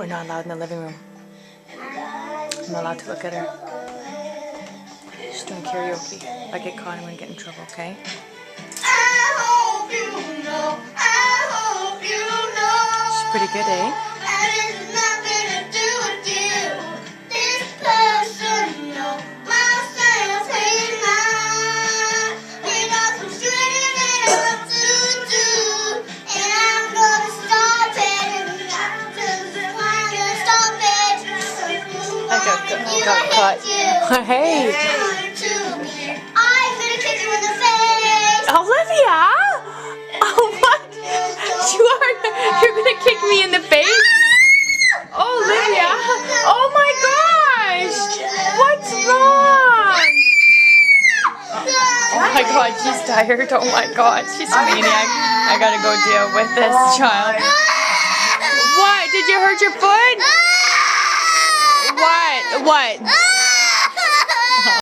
We're not allowed in the living room. I'm not allowed to look at her. She's doing karaoke. If I get caught, I'm gonna get in trouble, okay? I hope you know. She's pretty good, eh? That is nothing to do with you. This personal, myself ain't mine. We got some string left to do, and I'm gonna stop it. I'm gonna stop it. I got caught. Hey! I'm gonna kick you in the face. Olivia! Oh, what? You're gonna kick me in the face? Oh, Olivia! Oh my gosh! What's wrong? Oh my god, she's tired. Oh my god, she's a maniac. I gotta go deal with this child. What? Did you hurt your foot? What? What?